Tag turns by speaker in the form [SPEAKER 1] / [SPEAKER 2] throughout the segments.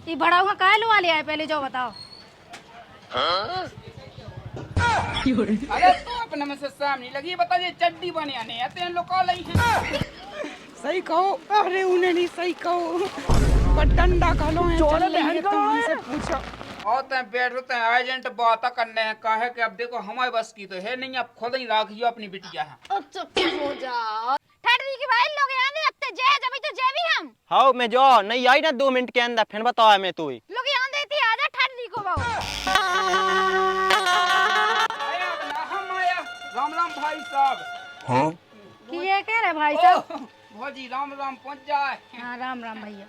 [SPEAKER 1] ये बड़ा हुआ काहे लुआ लिया है पहले जो बताओ।
[SPEAKER 2] अरे तो अपने में से सामने लगी बता ये चड्डी बने आने आते हैं लोग कॉल है।
[SPEAKER 3] सही कहो। अरे उन्हें नहीं सही कहो पर डंडा घलो है चल रही है तो उनसे पूछो।
[SPEAKER 2] और तय बैठ होते हैं एजेंट बात करने हैं कहे कि अब देखो हमारे बस की तो है नहीं, अब खुद ही राखियो अपनी बिटिया है।
[SPEAKER 1] अब चुप हो जाओ। ठटरी के भाई लोग यहाँ नहीं रखते जय जब तो जय भी हम।
[SPEAKER 4] हाँ मैं जो नहीं आई ना 2 मिनट के अंदर फिर बताओ मैं तू ही
[SPEAKER 1] लोग यहाँ देती आजा ठटरी को बहु।
[SPEAKER 2] आया ना हम आया। राम राम भाई साहब।
[SPEAKER 4] हाँ
[SPEAKER 1] कि ये कह रहे भाई साहब।
[SPEAKER 2] भौजी राम राम पहुंच जाए।
[SPEAKER 1] हाँ राम राम भैया।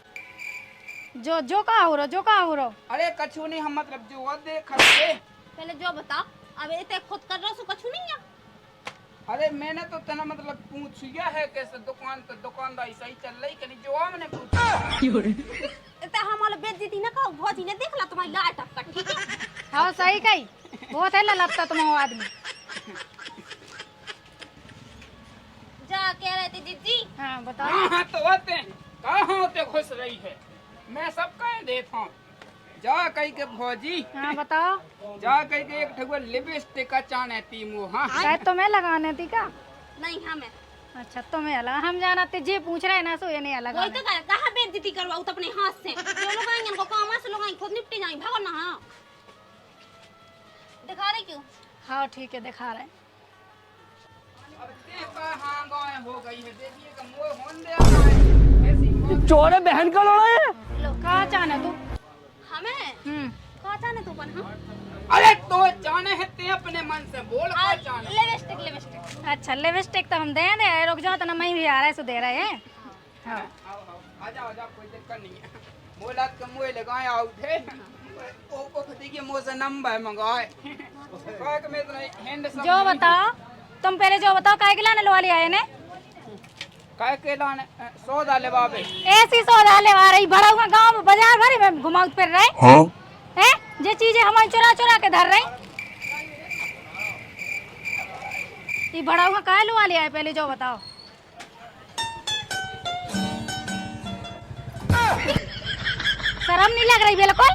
[SPEAKER 1] जो कहा हो रहा।
[SPEAKER 2] अरे कछु नहीं हम मतलब जो देख के
[SPEAKER 5] पहले जो बता। अब इतने खुद कर रहा सो कछु नहीं है।
[SPEAKER 2] अरे मैंने तो तना मतलब पूछिया है कैसे दुकान तो दुकानदारी सही चल रही कि नहीं जो हमने पूछा।
[SPEAKER 5] इतने हमारे बेइज्जती ना कहो भौजी ने देख ला तुम्हारी लाट टपका ठीक है।
[SPEAKER 1] हाँ सही कही बहुत है ललपता तुम्हारा आदमी।
[SPEAKER 5] जा कह रहे थे जीजी।
[SPEAKER 1] हाँ बताओ।
[SPEAKER 2] हाँ तो होते हैं कहाँ होते खुश रही है मैं सब कह देता हूँ। जा कही के भौजी।
[SPEAKER 1] हाँ बताओ।
[SPEAKER 2] जा कही के एक ठगुआ लिपस्टिक का चाने तीमो। हाँ
[SPEAKER 1] शायद तुम्हें लगाने थी का।
[SPEAKER 5] नहीं हमें
[SPEAKER 1] अच्छा तुम्हें अलग हम जाना थे जे पूछ रहे ना सो ये नहीं अलग।
[SPEAKER 5] वही तो कहा बेइज्जती करवाओ तो अपने हाथ से जो लोग आएंगे उनको काम से लोग आएंगे खुद निपटी जाएंगे भागो ना। हाँ दिखा रहे क्यों।
[SPEAKER 1] हाँ ठीक है दिखा रहे हैं।
[SPEAKER 2] अब देखा हाँ गाय हो गई है देखिए कि मोह होन दे ऐसी
[SPEAKER 3] चोर है बहन का लोड़ा है।
[SPEAKER 1] लो कहाँ जाना तू।
[SPEAKER 5] हमें कहा जाने तो बन। हाँ
[SPEAKER 2] अरे तो जाने हैं ते अपने मन से बोल का जाने।
[SPEAKER 5] लिपस्टिक
[SPEAKER 1] अच्छा लिपस्टिक तो हम दे दे रुक जाओ तो ना मैं भी आ रहा है सो दे रहे हैं। हाँ
[SPEAKER 2] आ जाओ कोई दिक्कत नहीं है। मोला के मुँह लगाए आओ थे ओ देखिए मुँह से नंबर मंगाए कहे कि मैं इतना हैंड सब
[SPEAKER 1] जो बताओ तुम पहले जो बताओ काय के लाने लवा लिया है ने।
[SPEAKER 2] कहे के लाने सौदा ले बाबे
[SPEAKER 1] ऐसी सौदा ले आ रही बड़ा हुआ गांव बाजार भरी में घुमाऊ फिर रहे।
[SPEAKER 4] हाँ
[SPEAKER 1] हैं जे चीजें हमारी चुरा के धर रही। ये बड़ा हुआ काय लवा लिया है पहले जो बताओ। शर्म नहीं लग रही बिल्कुल।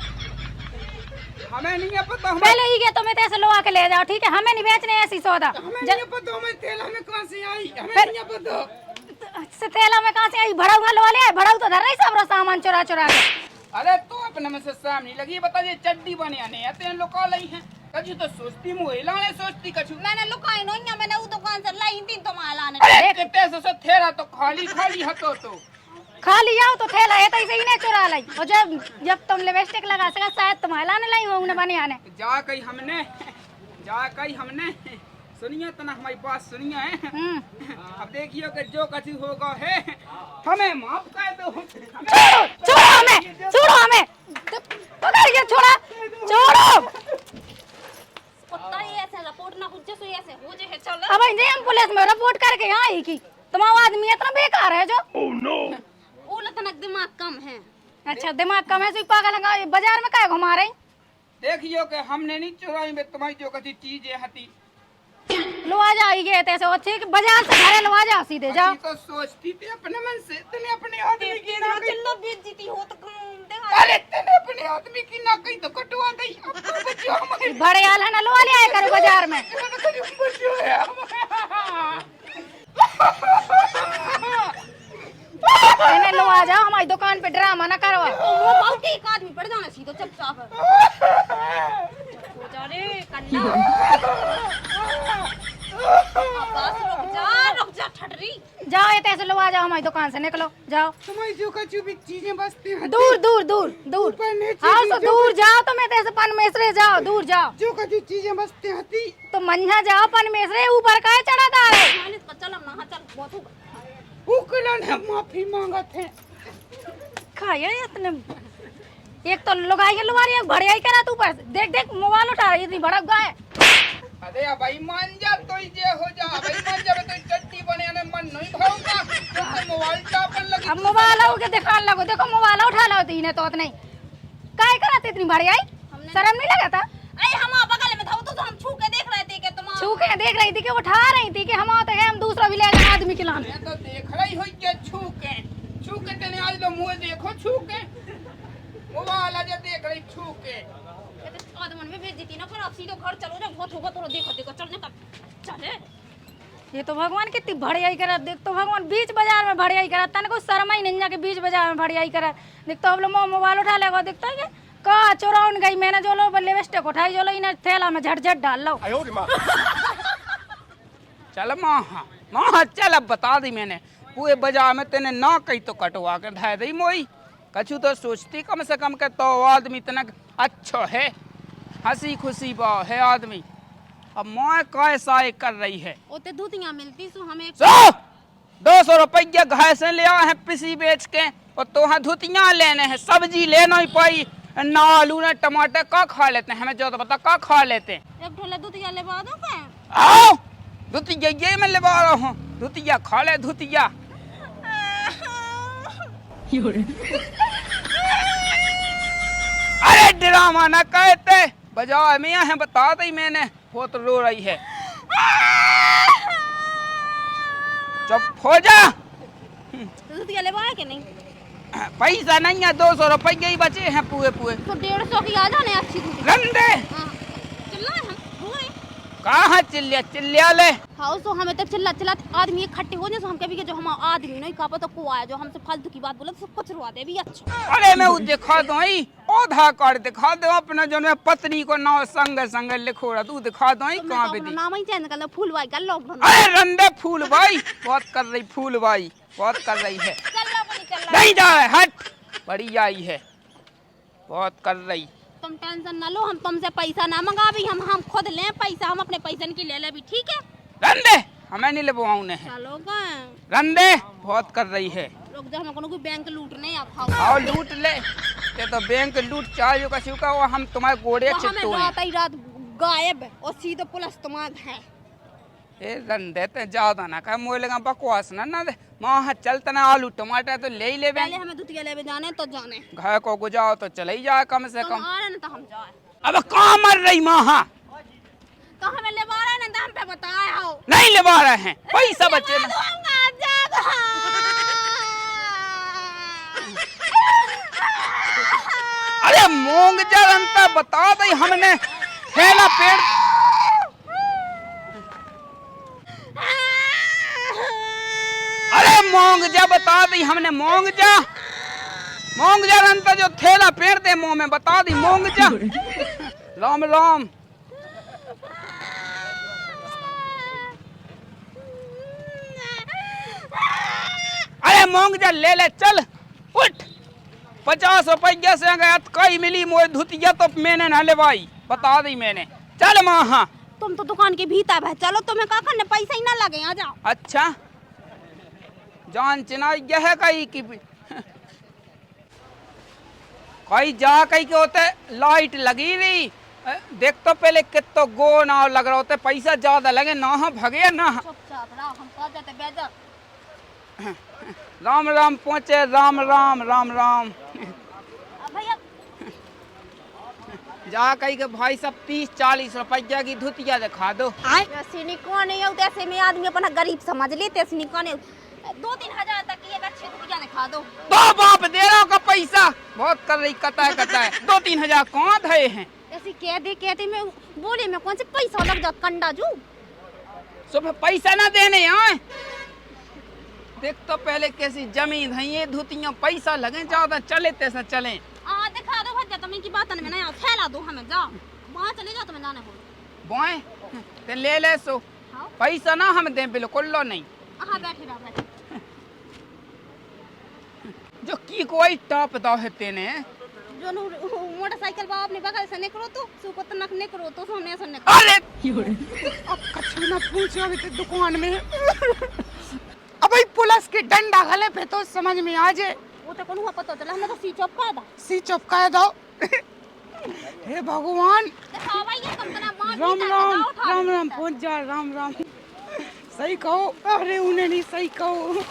[SPEAKER 2] हमें नहीं है पता।
[SPEAKER 1] पहले ही गया तुम्हें तो ऐसे लवा के ले जाओ ठीक है हमें नहीं बेचने ऐसी सौदा।
[SPEAKER 2] हमें नहीं पता हमें तेल हमें कहाँ से आई हमें नहीं पता।
[SPEAKER 1] तेला में कहाँ से आई भड़ा हुआ लवा लिया है भड़ा तो धर रही सब सामान चुरा के।
[SPEAKER 2] अरे तो अपने में से सामने लगी बता ये चड्डी बने आने आते हैं लोग कॉल आई हैं कछु तो सोचती मुहिला ने सोचती कछु।
[SPEAKER 5] मैंने लुकाई नहीं है मैंने वो दुकान से लाई थी तो माल आने।
[SPEAKER 2] अरे कितने से थेरा तो खाली हतो तो
[SPEAKER 1] खाली आओ तो थैला है तो इसे ही नहीं चुरा लाई और जब तुम लिपस्टिक लगा सका शायद तुम्हारे लाने लाई हो उन्हें बने आने।
[SPEAKER 2] जा कहीं हमने सुनिए तो ना हमारी बात सुनिए है। अब देखियो कि जो कछु होगा है हमें माफ कर दो।
[SPEAKER 1] छोड़ो हमें पकड़ के छोड़ो।
[SPEAKER 5] कुत्ता ही ऐसे रिपोर्ट ना कुछ जैसे ऐसे हो जाए चल।
[SPEAKER 1] अब हम पुलिस में रिपोर्ट करके यहाँ आई की तुम्हारा आदमी इतना बेकार है जो।
[SPEAKER 5] वो तनक दिमाग कम है।
[SPEAKER 1] अच्छा दिमाग कम है सो पागल है बाजार में क्या घुमा रही।
[SPEAKER 2] देखियो कि हमने नहीं चुराई में तुम्हारी जो कछु चीजें हती
[SPEAKER 1] लो आ जाओ गए तैसे अच्छे कि बाजार से घरे लो आ जाओ सीधे जाओ।
[SPEAKER 2] तो सोचती थी अपने मन से तूने अपने आदमी की ना कही।
[SPEAKER 5] चलो बेइज्जती हो तो देखा।
[SPEAKER 2] अरे तूने अपने आदमी की ना कही तो कटवा गई। अब तो बच्चों हमारे
[SPEAKER 1] बड़े आल है ना लो ले आए करो बाजार में।
[SPEAKER 2] बच्चों है
[SPEAKER 1] इन्हें लो आ जाओ हमारी दुकान पे ड्रामा ना करवा।
[SPEAKER 5] वो बहुत एक आदमी पड़ जाना सीधो चुपचाप हो जा रे कन्ना। रुक जा ठटरी।
[SPEAKER 1] जाओ ये तैसे लो आ जाओ हमारी दुकान से निकलो जाओ।
[SPEAKER 3] तुम्हारी जो कछु भी चीजें बसती हैं
[SPEAKER 1] दूर हाँ तो दूर जाओ तो मैं तैसे पनमेसरे जाओ दूर जाओ।
[SPEAKER 3] जो कछु चीजें बसती हती
[SPEAKER 1] तो मंझा जाओ पनमेसरे ऊपर का चढ़ा दार है।
[SPEAKER 5] चल ना चल बहुत होगा।
[SPEAKER 3] उकला ने माफी मांगा थे।
[SPEAKER 1] खाया इतने एक तो लुगाई है लुगारी एक भड़िया ही करा तू पर देख मोबाइल उठा रही इतनी भड़क गाय।
[SPEAKER 2] अरे भाई मान जा तो ये हो जा भाई मान जा तो चट्टी बने ने मन नहीं भाऊंगा तो मोबाइल टापन लगी।
[SPEAKER 1] अब मोबाइल आओ के दिखाने लगो देखो मोबाइल उठा लो तो इन्हें तो नहीं काय कराते इतनी भड़िया शर्म नहीं लगा था।
[SPEAKER 5] अरे हम बगल में था तो हम छू के देख रहे थे कि तुम
[SPEAKER 1] छू के देख रही थी कि उठा रही थी कि हम आते हैं हम दूसरा भी ले जाए आदमी के लाने।
[SPEAKER 2] मैं तो देख रही हुई के छू के तेने आज लो मुंह देखो छू के मोबाइल के
[SPEAKER 5] आदमन में बेइज्जती ना कर, अब सीधे घर चलो ना, बहुत होगा तो देखो देखो चलने का चले।
[SPEAKER 1] ये तो भगवान कितनी भड़ियाई करा। देख तो भगवान बीच बाजार में भड़ियाई करा, तन को शर्मा ही नहीं जाके बीच बाजार में भड़ियाई करा। देख तो हम लोग मोबाइल उठा लेगा, देखता है का चोराउन गई मैंने जो लो लिपस्टिक उठाई जो लो इन्हें थैला में झटझट डाल लो।
[SPEAKER 2] चल माँ चल अब बता दी मैंने पूरे बाजार में तेने ना कही तो कटवा के ढाई दी मोई। कछु तो सोचती कम से कम के तो आदमी इतना अच्छा है, हंसी खुशी बा है आदमी। अब मैं कैसा कर रही है
[SPEAKER 5] ओते धुतियां मिलती सो हमें
[SPEAKER 2] 200 रुपया घर से ले आए हैं पिसी बेच के, और तो धुतियां लेने हैं, सब्जी लेना ही पाई ना आलू ना टमाटर का खा लेते हैं, हमें जो तो पता का खा लेते हैं।
[SPEAKER 5] एक ढोला धुतिया लेवा दो का।
[SPEAKER 2] आओ धुतिया ये मैं लेवा रहा हूँ, धुतिया खा ले धुतिया। अरे ड्रामा ना कहते, बाजार में यहाँ बता दी मैंने, बहुत रो रही है। चुप हो जा।
[SPEAKER 5] धुतिया लेवा है कि नहीं?
[SPEAKER 2] पैसा नहीं है, 200 रुपये ही बचे हैं पूरे पूरे।
[SPEAKER 5] तो 150 की आ जाने अच्छी धुतिया।
[SPEAKER 2] रंदे
[SPEAKER 5] हाँ, चिल्ला हम हुए।
[SPEAKER 2] कहाँ चिल्लिया ले।
[SPEAKER 5] हाँ तो हमें तक चिल्ला चिल्ला आदमी इकट्ठे हो जाए तो हम कभी के जो हम आदमी नहीं का पता को आया जो हमसे फालतू की बात बोले तो सब कुछ रुआ दे भी अच्छा।
[SPEAKER 2] अरे मैं वो दिखा दो आधार कार्ड दिखा दो अपना जो मैं पत्नी को नाम संग संग लिखो रहा, तू दिखा दो कहाँ पे दी।
[SPEAKER 5] नाम ही चेंज कर लो, फूल भाई कर लो।
[SPEAKER 2] अरे रंदे फूल भाई बहुत कर रही, फूल भाई बहुत कर रही है। नहीं जा रहा हट, बड़ी आई है बहुत कर रही।
[SPEAKER 5] तुम टेंशन ना लो, हम तुमसे पैसा ना मंगा भी, हम खुद लें पैसा, हम अपने पैसे की ले ले भी ठीक है।
[SPEAKER 2] रंदे हमें नहीं लेवाऊ ने
[SPEAKER 5] चलो
[SPEAKER 2] रंदे बहुत कर रही है।
[SPEAKER 5] रुक जा, हम कोई बैंक लूटने या
[SPEAKER 2] आओ लूट ले, ये तो बैंक लूट चाहिए का शिव का, वो हम तुम्हारे गोड़े चिट्टू हैं।
[SPEAKER 5] रात गायब और सीधे पुलिस तुम्हारे है।
[SPEAKER 2] ए रंदे ते ज्यादा ना कर, मोए लगा बकवास ना दे। मां चलता ना आलू टमाटर तो ले ही ले
[SPEAKER 5] पहले हमें धुतिया लेवे जाने तो जाने,
[SPEAKER 2] घर को गुजाओ तो चले ही जाए कम से कम।
[SPEAKER 5] आ रहे ना तो हम जाए।
[SPEAKER 2] अब कहाँ मर रही माँ,
[SPEAKER 5] तो हमें लेवा रहे ना तो हम पे बताया हो।
[SPEAKER 2] नहीं लेवा रहे हैं पैसा बचे ना। अरे मूंग जरंता बता दे हमने ठेला पेड़। अरे मूंग जा बता दी हमने, मूंग जा रंता जो ठेला पेड़ दे मुंह में बता दी मूंग जा। राम राम। अरे मूंग जा ले ले चल उठ, 50 रुपया से अगर कई मिली मोए धुतिया तो मैंने ना लेवाई, बता दी मैंने। चल माँ
[SPEAKER 5] तुम तो दुकान के भीतर है, चलो तुम्हें का करने पैसा ही ना लगे, आ जाओ।
[SPEAKER 2] अच्छा जान चिना यह है कहीं की कहीं जा कहीं के होते लाइट लगी रही, देख तो पहले कितो गो ना लग रहा होते, पैसा ज्यादा लगे ना भगे ना।
[SPEAKER 5] चुपचाप रहो, हम कह जाते बेजा।
[SPEAKER 2] राम राम पहुँचे, राम राम राम राम।
[SPEAKER 5] भैया
[SPEAKER 2] जा कहीं के भाई सब 30-40 रुपया की धुतिया दिखा दो।
[SPEAKER 5] ऐसे निको नहीं होते, ऐसे में आदमी अपना गरीब समझ लेते, ऐसे निको नहीं। 2-3 हजार तक की एक अच्छी धुतिया दिखा दो।
[SPEAKER 2] तो बाप दे रहा का पैसा बहुत कर रही, कता है 2-3 हजार कहाँ धए हैं।
[SPEAKER 5] ऐसे कहते में बोले में कौन से पैसा लग जाता कंडा जू।
[SPEAKER 2] सुबह पैसा ना देने आए, देख तो पहले कैसी जमीन है ये धुतियां, पैसा लगे ज्यादा चले तैसा चले।
[SPEAKER 5] दिखा दो भैया, तुम इनकी बात में ना फैला दो, हमें जाओ वहाँ चले जाओ, तुम्हें जाने हो
[SPEAKER 2] बोए ते ले ले सो पैसा ना हम दे बिल्कुल लो नहीं।
[SPEAKER 5] हाँ बैठे रहो बैठे।
[SPEAKER 2] जो की कोई टॉप दो है तेने
[SPEAKER 5] जो मोटरसाइकिल बा अपने बगल से निकलो तो सुको तो नक निकलो तो सोने से निकलो।
[SPEAKER 2] अरे
[SPEAKER 3] अब कछु ना पूछो, अभी तो दुकान में अब भाई पुलिस के डंडा गले पे तो समझ में आ जाए।
[SPEAKER 5] वो तो कौन हुआ पता चला, हमने तो सी चौपका था।
[SPEAKER 3] सी चुपका दो। हे भगवान
[SPEAKER 5] दिखाओ भाई ये तुम तना मार
[SPEAKER 3] राम राम राम राम पहुंच जा, राम राम। सही कहो, अरे उन्हें नहीं सही कहो,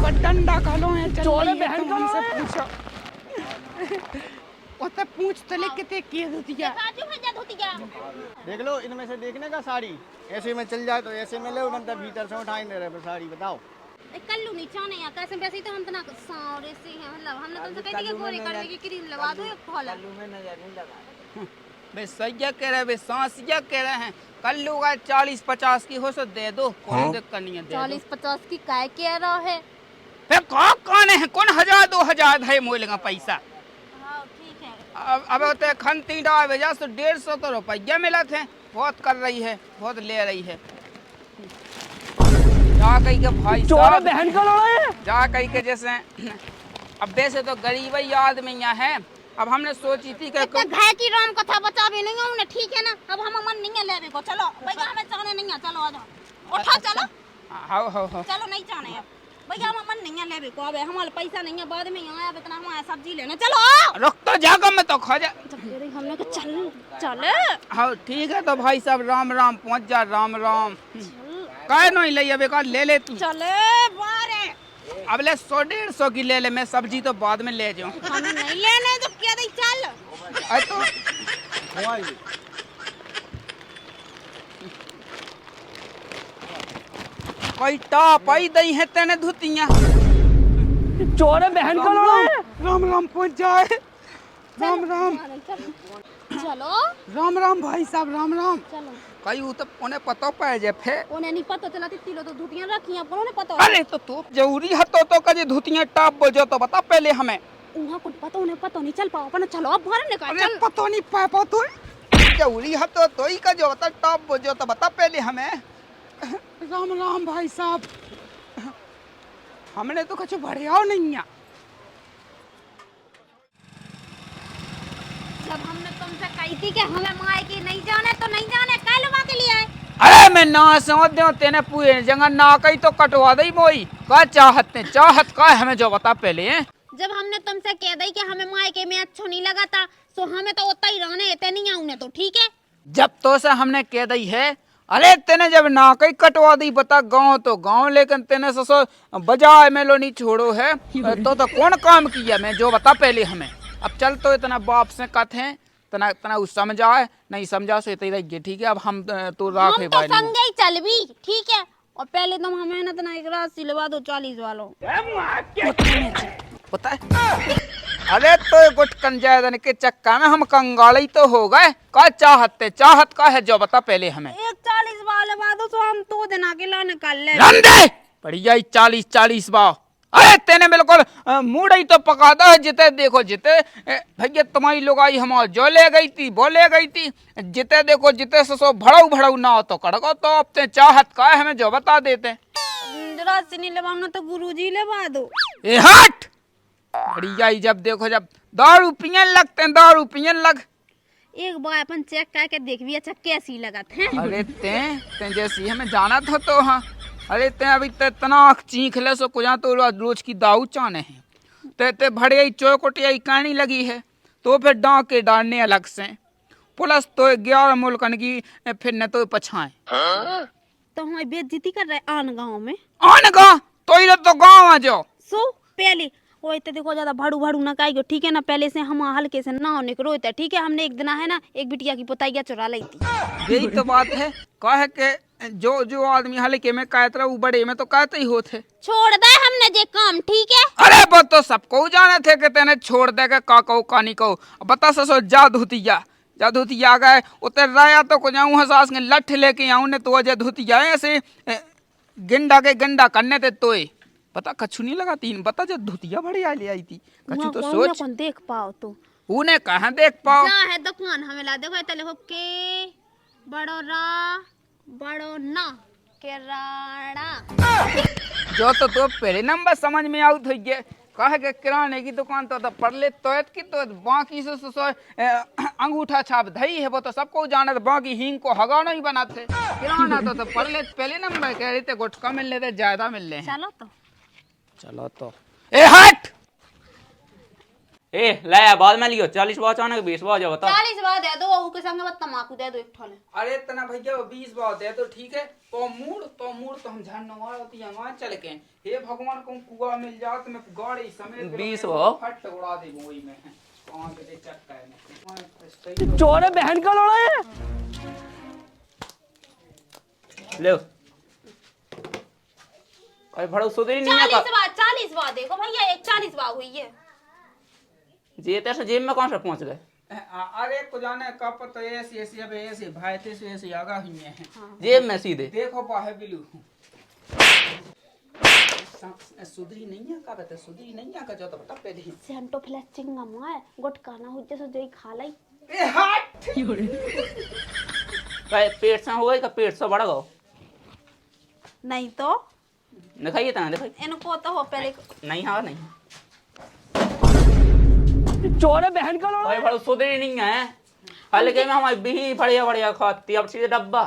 [SPEAKER 3] पर डंडा गलो है चल तुम हमसे पूछो। वो तो पूछ तो ले कितने की धुतिया।
[SPEAKER 5] राजू भैया धुतिया
[SPEAKER 4] देख लो इनमें से देखने का साड़ी, ऐसे में चल जाए तो ऐसे में ले, उधर भीतर से उठाई नहीं रहे साड़ी। बताओ
[SPEAKER 5] कल्लू नहीं चाहने यार कैसे वैसे ही तो हम तना सावरे से हैं मतलब हमने तुमसे कह दिया गोरे करने की क्रीम लगा दो एक फॉल
[SPEAKER 2] बे सैया कह रहे बे सांसिया कह रहे हैं कल्लू का 40-50 की हो सो दे दो कौन दिक्कत नहीं है दे
[SPEAKER 5] 40-50 की काय कह रहा है
[SPEAKER 2] फिर कौन है कौन 1000-2000 है मोल का पैसा
[SPEAKER 5] हाँ ठीक है
[SPEAKER 2] अब तो खनती डाल भेजा तो 150 तो रुपया मिला थे बहुत कर रही है बहुत ले रही है जा कही के भाई साहब
[SPEAKER 3] बहन का लड़ा है।
[SPEAKER 2] जा कही के जैसे अब वैसे तो गरीब ही आदमी यहाँ है अब हमने सोची थी कि
[SPEAKER 5] इतना घाय की राम कथा बचा भी नहीं हूं ठीक है ना अब हम मन नहीं है लेवे को चलो भैया हमें चाहने नहीं है चलो आ जाओ उठा चलो
[SPEAKER 2] हाँ
[SPEAKER 5] चलो नहीं चाहने अब भैया हम मन नहीं है लेवे को अब हमारे पैसा नहीं है बाद में आया अब इतना हमारा सब्जी लेने चलो
[SPEAKER 2] रुक तो जागा मैं तो खा जा
[SPEAKER 5] हमने कहा चल चल
[SPEAKER 2] हाँ ठीक है तो भाई साहब राम राम पहुँच जा राम राम कहे नहीं ले अब एक ले ले तू
[SPEAKER 5] चले बारे
[SPEAKER 2] अब ले 100-150 की ले ले मैं सब्जी तो बाद में ले जाऊँ
[SPEAKER 5] हमें नहीं लेने तो क्या दे चल
[SPEAKER 2] तो कोई टाप आई दई है तेने धुतियाँ
[SPEAKER 3] चोर बहन का लड़ा है। राम राम पहुंच जाए राम राम
[SPEAKER 5] चलो
[SPEAKER 3] राम राम भाई साहब राम राम।
[SPEAKER 5] चलो
[SPEAKER 2] कई तो उन्हें पता पाए जे फे
[SPEAKER 5] उन्हें नहीं पता चला तिलो तो धुतियां रखी हैं उन्हें पता
[SPEAKER 2] अरे तो जरूरी है तो कजे धुतियाँ टाप बोझो तो बता पहले हमें
[SPEAKER 5] उन्हें कुछ पता उन्हें पता नहीं चल पाओ अपन चलो अब बाहर निकल
[SPEAKER 2] अरे
[SPEAKER 5] चल
[SPEAKER 2] पता नहीं पाए तो जरूरी है तो ही का जो बता टाप बोझो तो बता पहले हमें
[SPEAKER 3] राम राम भाई साहब। हमने तो कुछ बढ़िया नहीं है।
[SPEAKER 5] जब हमने तुमसे कही थी कि हमें माए की नहीं जाने तो नहीं जाने कल बात के लिए आए
[SPEAKER 2] अरे मैं ना समझ दो तेने पूरे जगह ना कही तो कटवा दई मोई का चाहत का हमें जो बता पहले हैं
[SPEAKER 5] जब हमने तुमसे कह दी कि हमें माए के में अच्छा नहीं लगा था तो हमें तो उतना ही रहने इतने नहीं आउने तो ठीक है
[SPEAKER 2] जब तो से हमने कह दी है अरे तेने जब ना कही कटवा दी बता गांव तो गांव लेकिन तेने ससो बाजार में लो नहीं छोड़ो है तो कौन काम किया मैं जो बता पहले हमें अब चल तो इतना बाप से कथ है तना तना उस समझाए नहीं समझा सो इतना ही ठीक है अब हम तो राख
[SPEAKER 5] हम तो संगे ही चल भी ठीक है और पहले तुम हमें ना तना एक रात सिलवा दो 40 वालों
[SPEAKER 2] पता है अरे तो गुट कंजायदन के चक्का में हम कंगाली तो हो गए का चाहत का है जो बता पहले हमें
[SPEAKER 5] एक 40 वाले बाद तो हम 2 दिन आके ला निकाल ले
[SPEAKER 2] रंदे बढ़िया 40 बाव अरे तेने बिल्कुल मूड ही तो पकाता है जिते देखो जिते भैया तुम्हारी लोग आई हम जो ले गई थी वो ले गई थी जिते देखो जिते ससो भड़ाऊ ना हो तो कड़को तो अब ते चाहत का है हमें जो बता देते
[SPEAKER 5] जरा सिनी लेवाना तो गुरुजी लेवा दो
[SPEAKER 2] ए हट बढ़िया ही जब देखो जब दारू पियन लगते हैं दारू पियन लग
[SPEAKER 5] एक बार अपन चेक करके देख भी अच्छा कैसी लगत है
[SPEAKER 2] अरे ते जैसी हमें जाना था तो हाँ अरे ते अभी ते तना चीख ले सो कुछ तो रोज की दाऊ चाने हैं ते भड़िया चौकोटिया कहानी लगी है तो फिर डांके डालने अलग से प्लस तो 11 मुल्कन की फिर न तो पछाए
[SPEAKER 5] तो हमारी बेइज्जती कर रहे आन गाँव में
[SPEAKER 2] आन गाँव तो गाँव आ जाओ
[SPEAKER 5] सो पहले वो इतने देखो ज्यादा भाड़ू ना काई ठीक है ना पहले से हम हल्के से ना निकलो ठीक है हमने एक दिन है ना एक बिटिया की पुताइया चुरा ली थी
[SPEAKER 2] यही तो बात है कहे के जो आदमी हल्के में कहते रहे वो बड़े में तो कहते ही होते
[SPEAKER 5] छोड़ दे हमने जे काम ठीक है
[SPEAKER 2] अरे वो तो सबको जाने थे कि तेने छोड़ दे के का कहो कानी कहो बता ससो जाधुतिया गए उतर रहा तो कुछ आऊँ हसास के लठ लेके आऊँ ने तो जाधुतिया ऐसे गंडा करने थे तोय पता कछु नहीं लगा तीन बता जब धुतिया बड़ी ले आई थी कछु तो सोच
[SPEAKER 5] देख पाओ तो
[SPEAKER 2] उन्हें कहाँ देख पाओ
[SPEAKER 5] जा है दुकान हमें ला देखो तले हो के बड़ो ना के राणा
[SPEAKER 2] जो तो पहले नंबर समझ में आउट हो गए कहे के किराने की दुकान तो पढ़ ले की तो बाकी से अंगूठा छाप धई है वो तो सबको जाने बाकी हींग को हगा नहीं बनाते किराना तो पढ़ ले पहले नंबर कह रहे थे गुटका मिल लेते ज्यादा मिल रहे चलो तो ए हट
[SPEAKER 4] ए लाया बाद में लियो 40 बाव चाने 20 बाव जो बता
[SPEAKER 5] 40 बाव दे दो वो के संग मत तमाकू दे दो एक ठोले
[SPEAKER 2] अरे तना भैया 20 बाव दे तो ठीक है तो मूड तो हम झन्नवा होती है चल के हे भगवान को कुआ मिल जात में गाड़ी समेत
[SPEAKER 4] 20 बाव
[SPEAKER 2] फट उड़ा दे वही में कहां के चक्का है
[SPEAKER 3] चोर बहन का लड़ा है।
[SPEAKER 4] ले अरे भड़ो सुधरी नहीं है का
[SPEAKER 5] 40 बार देखो भैया, एक 40 बार हुई है।
[SPEAKER 4] जेते से जेब में कौन से पहुंच गए?
[SPEAKER 2] अरे को जाने कप तो ऐसी ऐसी अब ऐसी भाई थे से ऐसी आगा हुई है
[SPEAKER 4] जेब में सीधे।
[SPEAKER 2] देखो बाहर बिलू सुधरी नहीं है का बता, सुधरी नहीं है का जो तो बता पे दी
[SPEAKER 5] सेंटो फ्लैश चिंगम है, गुटका ना हो जैसे जोई खा लाई।
[SPEAKER 2] ए हट
[SPEAKER 4] भाई पेट से हो गई का पेट से बढ़ गो?
[SPEAKER 5] नहीं तो
[SPEAKER 4] दिखाइए तना दिखाइए।
[SPEAKER 5] इनको तो हो पहले
[SPEAKER 4] नहीं हाँ नहीं
[SPEAKER 3] चोरे बहन का
[SPEAKER 4] भाई भड़ो सुधरी नहीं है। हल्के में हमारी बिही बढ़िया बढ़िया खाती, अब सीधे डब्बा।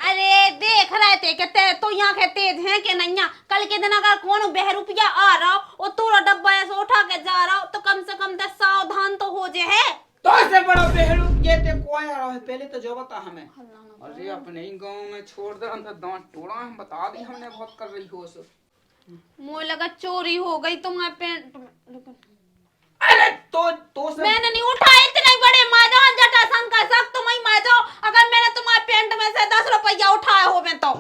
[SPEAKER 5] अरे देख रहे थे कि तो यहाँ के तेज हैं कि नहीं। कल के दिन अगर कौन बहरूपिया आ रहा हो और तूरा डब्बा ऐसे उठा के जा रहा हो तो कम से कम 10 सावधान तो हो जे है।
[SPEAKER 2] तो से बड़ा बेहरू ये ते कोई आ रहा है पहले तो जो बता हमें। अरे अपने ही गांव में छोड़ दे अंदर दांत टोड़ा हम बता दी हमने बहुत कर रही हो सो।
[SPEAKER 5] मुझे लगा चोरी हो गई तुम्हारे पेंट।
[SPEAKER 2] अरे तो से
[SPEAKER 5] मैंने नहीं उठाए इतने बड़े माजा जटा शंकर सक तुम ही माजो। अगर मैंने तुम्हारे पेंट में से 10 रुपया उठाया हो मैं तो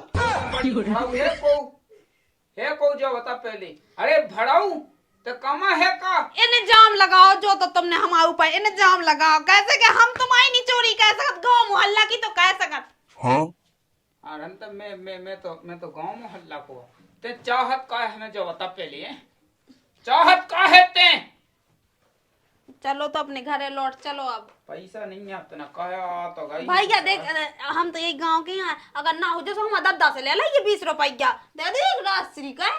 [SPEAKER 2] है को जो बता पहले। अरे भड़ाऊ तो कमा है का
[SPEAKER 5] इन्हें जाम लगाओ जो तो तुमने हमारे ऊपर इन्हें जाम लगाओ। कैसे कि हम तुम्हारी नहीं चोरी कह सकत, गाँव मोहल्ला की तो कह सकत।
[SPEAKER 2] हाँ अरंत मैं तो गांव मोहल्ला को ते चाहत का है हमें जो बता पहले चाहत का है ते।
[SPEAKER 5] चलो तो अपने घरे लौट चलो अब।
[SPEAKER 2] पैसा नहीं है अपना कहा तो गई
[SPEAKER 5] भैया देख हम तो यही गांव के हैं, अगर ना हो जैसे हम दद्दा से ले लाइए 20 रुपया दे दे एक रास्त्री का।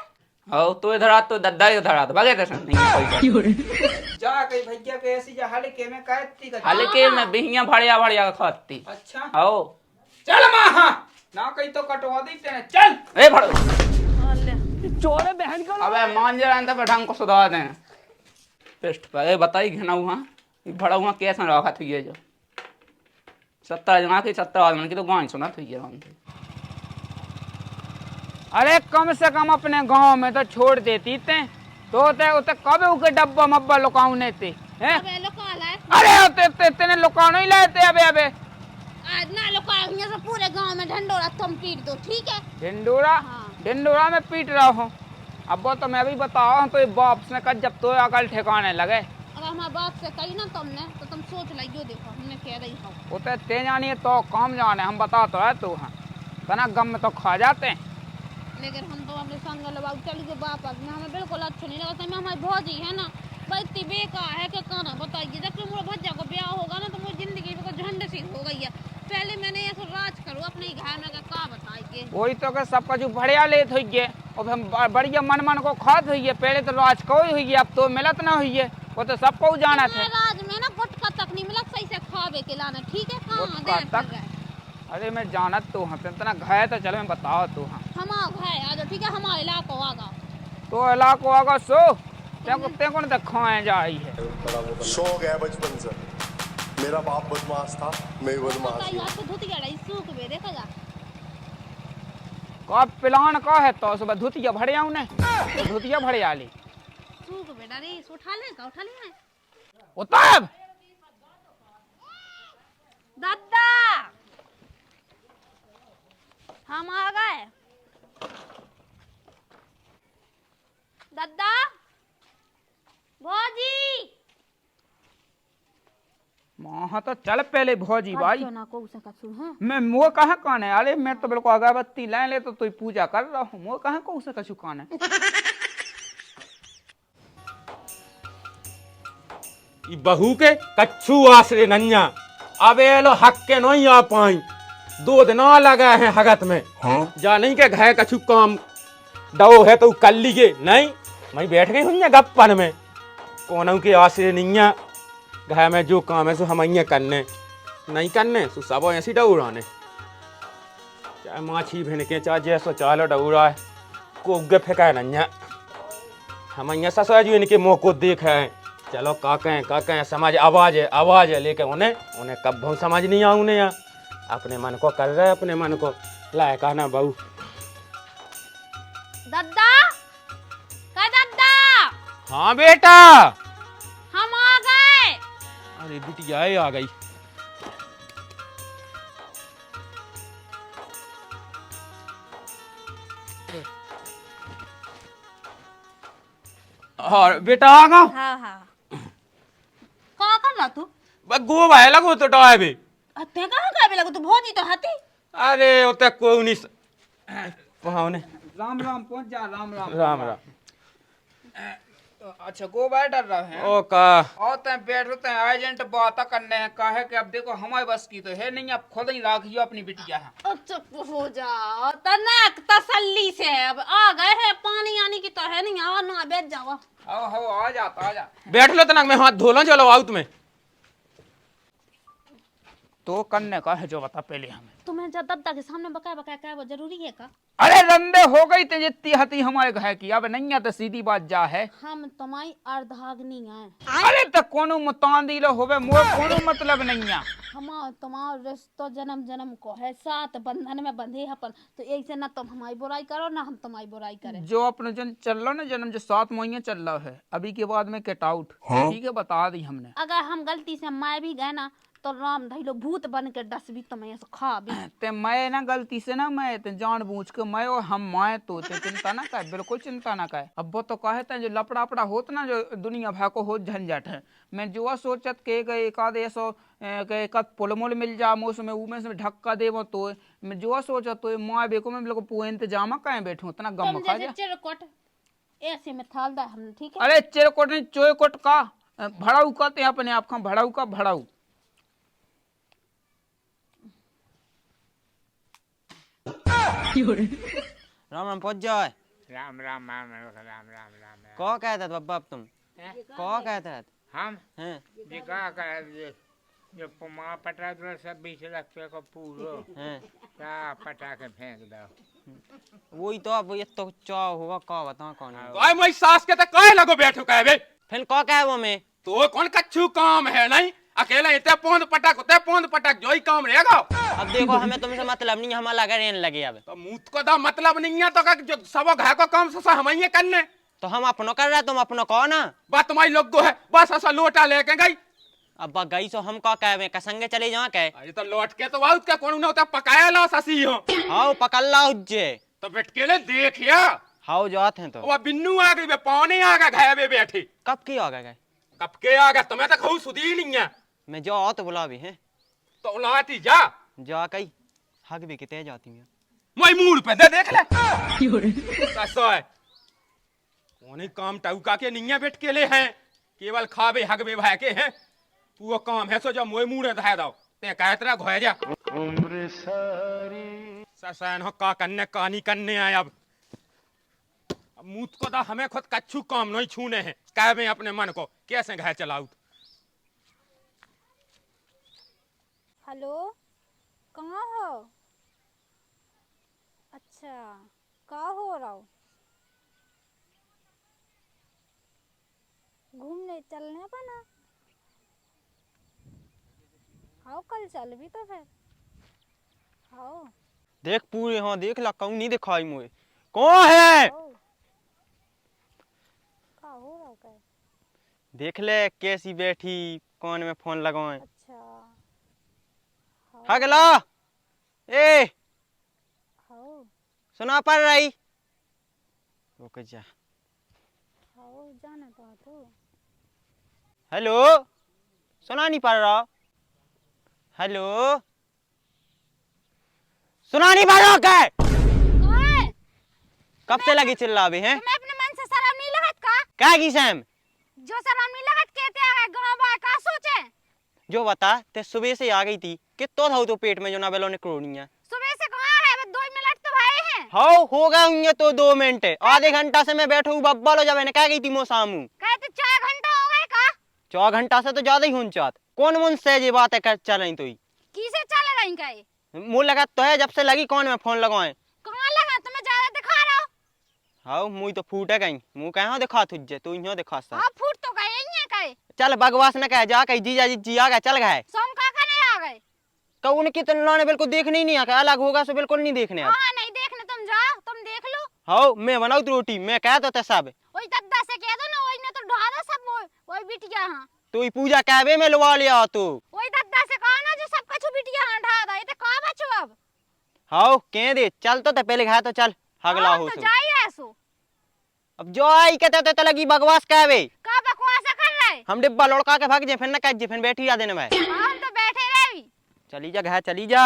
[SPEAKER 4] ओ तो इधर आ तो दद्दा इधर आ तो भागे थे नहीं पैसा।
[SPEAKER 2] जा कहीं भैया के ऐसी जा हल्के में कहती का
[SPEAKER 4] हल्के में बिहियां बढ़िया बढ़िया खाती।
[SPEAKER 2] अच्छा
[SPEAKER 4] आओ
[SPEAKER 2] चल मां ना कहीं तो कटवा देते हैं चल।
[SPEAKER 4] ए भड़ो
[SPEAKER 3] चोरे बहन का
[SPEAKER 4] अबे मान जा रहा था ढंग को सुधार दें पेस्ट पे बताई घना हुआ भड़ा हुआ कैसा रखा थी ये जो 70 जमा के 70 आदमी की तो गाँव सुना थी ये।
[SPEAKER 2] अरे कम से कम अपने गांव में तो छोड़ देती थे तो उते कब उके डब्बा मब्बा लुकाउने थे हैं।
[SPEAKER 5] अबे लोका लाए
[SPEAKER 2] अरे तेने लुकानो ही लाए थे अबे अबे
[SPEAKER 5] आज ना लोका यहाँ से पूरे गांव में ढंडोरा तुम पीट दो ठीक है।
[SPEAKER 2] ढिंडोरा ढिंडोरा में पीट रहा हूँ अब वो तो मैं भी बताओ तो ये बाप ने कहा जब तो अकल ठिकाने लगे।
[SPEAKER 5] अगर हमारे बाप से कही ना तुमने तो तुम सोच लाइयो। देखो हमने कह रही हूँ
[SPEAKER 2] वो तो ते जानिए तो काम जाने हम बता तो है तू हाँ तना गम में तो खा जाते हैं।
[SPEAKER 5] लेकिन हम तो अपने संग लगाओ चल के बाप में हमें बिल्कुल अच्छा नहीं लगा। मैं हमारी भौजी है ना भाई इतनी बेकार है कि कहना बताइए। जब मेरे भज्जा को ब्याह होगा ना तो मुझे जिंदगी में झंड सी हो गई है। पहले मैंने ऐसा राज करो अपने घर में का बताइए।
[SPEAKER 2] वही तो के सब कुछ बढ़िया लेत हुई है और हम बढ़िया मन को खाद हुई है। पहले तो राज को हुई है अब तो मिलत ना हुई है वो तो सबको जाना था।
[SPEAKER 5] राज में ना गुटका तक नहीं मिला सही से खावे के लाना ठीक है।
[SPEAKER 2] गुटका तक अरे मैं जानत तो हाँ इतना घाय तो चलो मैं बताओ तू हाँ
[SPEAKER 5] हमारा है आ जाओ ठीक है। हमारे इलाको आगा
[SPEAKER 2] तो इलाको आगा सो ते कौन तक खाए जा रही है।
[SPEAKER 6] शौक है बचपन से, मेरा बाप बदमाश था मैं भी बदमाश हूँ।
[SPEAKER 5] तो धुतिया रही सूख में देखा जा
[SPEAKER 2] का प्लान का है तो सुबह धुतिया भरे आऊ ने तो धुतिया भरे आली
[SPEAKER 5] सूख बेटा रे उठा ले
[SPEAKER 2] उताब
[SPEAKER 5] दादा हम आ गए। दादा भौजी
[SPEAKER 2] माँ तो चल पहले भौजी भाई
[SPEAKER 5] ना को उसे कछु है
[SPEAKER 2] मैं मुँह कहाँ काने अरे मैं तो बिल्कुल अगरबत्ती ले तो तू पूजा कर रहा हूँ मुँह कहाँ को उसे कछु काने।
[SPEAKER 7] ई बहू के कच्छू आसरे नन्या अबे लो हक के नहीं आ पाई 2 दिन लगा है हगत में। हाँ? जा नहीं के घाय कछु काम डो है तो कर लीजिए नहीं मैं बैठ गई हूँ गप्पन में कोनों के आसरे नहीं घाय में जो काम है सो हम करने नहीं करने सो सब ऐसी डौड़ाने चाहे माछी भिनके चाहे जैसो चालो डौड़ा है को उगे फेंका है नन्या हम ससुरा जी इनके मुँह को देख है। चलो काके समझ आवाज है लेकिन उन्हें कब बहुत समझ नहीं आऊ ने अपने मन को कर रहे अपने मन को लाए कहना बहू।
[SPEAKER 5] दादा का दादा
[SPEAKER 7] हाँ बेटा
[SPEAKER 5] हम आ गए।
[SPEAKER 7] अरे बिटिया आ गई। और बेटा आगा
[SPEAKER 1] हाँ हाँ
[SPEAKER 5] का कर रहा तू
[SPEAKER 7] बस गो भाई लगो तो डाय बे
[SPEAKER 5] ते कहां का लगो तू भौजी तो हाथी
[SPEAKER 7] अरे ओते कोई नहीं पाहुने
[SPEAKER 2] राम राम पहुंच जा राम राम
[SPEAKER 7] राम राम
[SPEAKER 2] अच्छा गो बैठ डर रहे हैं
[SPEAKER 7] ओ का
[SPEAKER 2] और तय बैठ रहे हैं एजेंट बात करने हैं कहे कि अब देखो हमारे बस की तो है नहीं, अब खुद ही राखियो अपनी बिटिया है।
[SPEAKER 5] चुप हो जा तनक तसल्ली से अब आ गए हैं पानी आने की तो है नहीं आओ ना बैठ जाओ
[SPEAKER 2] आओ हो आ जा
[SPEAKER 7] बैठ लो तना मैं हाथ धो लो चलो आउट में
[SPEAKER 2] तो करने का है जो बता पहले हमें।
[SPEAKER 5] तुम्हें जब दद्दा के सामने बकाया बकाया क्या वो जरूरी है का
[SPEAKER 2] अरे रंदे हो गई ते जितनी हती हमारे घर की, अब नहीं है तो सीधी बात जा है।
[SPEAKER 5] हम तुम्हारी अर्धाग्नि हैं
[SPEAKER 2] अरे तो कोनो मतान दिलो होवे मोर कोनो मतलब नहीं है।
[SPEAKER 5] हम तुम्हारा रिश्ता जन्म जन्म को है, साथ बंधन में बंधे अपन तो ऐसे ना तुम हमारी बुराई करो ना हम तुम्हारी बुराई करें।
[SPEAKER 2] जो अपने जन चल रहा ना जन्म जो 7 महीने चल रहा है अभी के बाद में गेट आउट ठीक है बता दी हमने।
[SPEAKER 5] अगर हम गलती से मार भी गए ना तो राम धैलो भूत बन के डस भी तुम्हें ऐसे खा भी
[SPEAKER 2] ते मैं ना गलती से ना मैं ते जानबूझ के मैं और हम माए तो ते चिंता ना कर, बिल्कुल चिंता ना कर। अब वो तो कहते हैं जो लपड़ा होत ना जो दुनिया भर को हो झंझट है। मैं जो सोचत के गए एक आधे सो के एक पुल मुल मिल जा मोस में उमे से ढक्का देवो तो मैं जो सोचत तो माए बेको में बिल्कुल पूरे इंतजाम कहे बैठूं इतना गम
[SPEAKER 5] तुम
[SPEAKER 2] खा
[SPEAKER 5] जैसे
[SPEAKER 2] जा।
[SPEAKER 5] चिरकुट ऐसे में थाल दा हम ठीक है।
[SPEAKER 2] अरे चिरकुट नहीं चोयकुट का भड़ाऊ कहते हैं अपने आप का, भड़ाऊ का भड़ाऊ।
[SPEAKER 8] राम राम पहुंच जाओ
[SPEAKER 9] राम राम राम राम राम राम राम
[SPEAKER 8] कौ कहता था बाप तुम कौ कहता था
[SPEAKER 9] हम
[SPEAKER 8] हैं
[SPEAKER 9] ये कहा कर ये पुमा पटा दो सब 20 लाख रुपये को पूरो
[SPEAKER 8] हैं
[SPEAKER 9] क्या पटा के फेंक दो
[SPEAKER 8] वही तो अब ये तो चाव होगा कौ बता कौन है
[SPEAKER 7] काय मैं सास के तो काय लगो बैठो काय बे
[SPEAKER 8] फिर कौ कहे वो में
[SPEAKER 7] तो कौन कच्छू काम है नहीं अकेला इतने पोंद पटक जो ही काम रहेगा।
[SPEAKER 8] अब देखो हमें तुमसे मतलब नहीं हमारा लगा रहने लगे अब
[SPEAKER 7] तो मुझ को तो मतलब नहीं है तो जो सब घर को काम से हम ही करने
[SPEAKER 8] तो हम अपनो कर रहे तुम अपनो कहो ना
[SPEAKER 7] बात तुम्हारी लोग को है बस ऐसा लोटा लेके गई
[SPEAKER 8] अब गई सो हम कौ कहे कसंगे चले जाओ कहे
[SPEAKER 7] अरे तो लौट के तो आउट का कौन ना होता पकाया ला ससी हो
[SPEAKER 8] हाउ पकड़ ला उज्जे
[SPEAKER 7] तो बैठ के ले देखिया
[SPEAKER 8] हाउ जात हैं तो
[SPEAKER 7] वो बिन्नू आ गई पानी आ गया घर में बैठी
[SPEAKER 8] कब की आ गए
[SPEAKER 7] कब के आ गया तुम्हें तो खाऊ सुधी नहीं है
[SPEAKER 8] मैं जाओ तो बुला भी है
[SPEAKER 7] तो लाती जा
[SPEAKER 8] जा कई हक भी कितने जाती है
[SPEAKER 7] मैं मूड पे दे देख ले कैसा है कौन ही काम टाउका के नहीं है बैठ के ले हैं केवल खाबे हगबे भाई के हैं वो काम है सो जब मोए मुड़े धा दो ते कह तेरा घोय जा उम्र सारी ससन हो का करने कहानी करने आए अब मुझ को तो हमें खुद कच्छू काम नहीं छूने हैं कह में अपने मन को कैसे घर चलाऊ।
[SPEAKER 1] हेलो कहाँ हो? अच्छा कहाँ हो रहा हो? घूमने चलने पर ना आओ कल चल भी तो फिर आओ
[SPEAKER 8] देख पूरे हाँ देख ला कहूँ नहीं दिखाई मुझे कौन है
[SPEAKER 1] कहाँ हो रहा है?
[SPEAKER 8] देख ले कैसी बैठी कौन में फोन लगाए
[SPEAKER 1] अच्छा
[SPEAKER 8] हगला ए
[SPEAKER 1] आओ
[SPEAKER 8] सुना पड़ रही रुक जा
[SPEAKER 1] आओ जाना तो
[SPEAKER 8] हेलो सुना नहीं पड़ रहा हेलो सुना नहीं पड़ रहा क्या कब से लगी चिल्ला भी हैं
[SPEAKER 1] तुम्हें अपने मन से शर्म नहीं लगत का?
[SPEAKER 8] क्या की सैम
[SPEAKER 1] जो शर्म नहीं लगत कहते आ गांव बा का सोचे?
[SPEAKER 8] जो बता ते सुबह से आ गई थी कितो था तो पेट में जो ना बेलो ने क्रोनिया
[SPEAKER 1] सुबह से कहाँ है? बस 2 मिनट तो भाई हैं।
[SPEAKER 8] हाउ हो गए होंगे तो 2 मिनट आधे घंटा से मैं बैठू बब्बा लो जब मैंने क्या गई थी मो सामू
[SPEAKER 1] कहते 4 घंटा हो गए का?
[SPEAKER 8] 4 घंटा से तो ज्यादा ही हुन चाहत कौन मुन से ये बात है कर चल रही तो
[SPEAKER 1] किसे चल रही का ये?
[SPEAKER 8] मुंह लगा तो है जब से लगी कौन में फोन लगाए
[SPEAKER 1] कहाँ लगा? तुम्हें ज्यादा दिखा रहा हो।
[SPEAKER 8] हाउ मुंह तो फूट है कहीं मुंह कहाँ दिखा तुझे तू यहाँ दिखा सा
[SPEAKER 1] हाँ फूट तो गए ही है का?
[SPEAKER 8] चल बकवास न कह जा कहीं जीजा जी आ गए चल गए
[SPEAKER 1] सोम काका नहीं आ गए?
[SPEAKER 8] कौन की तुलना ने बिल्कुल देखने ही नहीं आया अलग होगा सो बिल्कुल नहीं देखने
[SPEAKER 1] हाँ नहीं देखने तुम जाओ तुम देख लो।
[SPEAKER 8] हाउ मैं बनाऊ रोटी मैं कह तो सब
[SPEAKER 1] वही दद्दा से कह दो ना वही ने तो ढा दो सब वही बिटिया हाँ
[SPEAKER 8] तू ही पूजा कहबे में लवा लिया तू
[SPEAKER 1] वही दद्दा से कहा ना जो सब कछु बिटिया हाँ ढा दो ये तो कहाँ बचो अब?
[SPEAKER 8] हाउ कह दे चल तो पहले घाय तो चल हगला
[SPEAKER 1] हाँ,
[SPEAKER 8] हो
[SPEAKER 1] तो
[SPEAKER 8] तू
[SPEAKER 1] जाइए ऐसो
[SPEAKER 8] अब जो आई कहते तो लगी बकवास कहवे।
[SPEAKER 5] का बकवास कर रहे?
[SPEAKER 8] हम डिब्बा लौड़का के भाग जे फिर न कह जे फिर बैठी आ देने में।
[SPEAKER 5] हम तो बैठे रहे।
[SPEAKER 8] चली जा घर चली जा।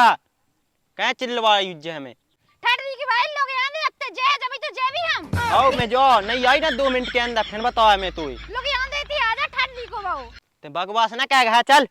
[SPEAKER 8] कह चिल्लवा यूज हमें।
[SPEAKER 5] ठटरी के भाई लोग यहां नहीं रखते जे जब तो जे भी हम।
[SPEAKER 8] आओ मैं जो नहीं आई ना 2 मिनट के अंदर फिर बताओ मैं तू।
[SPEAKER 5] लोग यहां देती आजा ठटरी को बाऊ।
[SPEAKER 8] ते बकवास ना कह घर चल।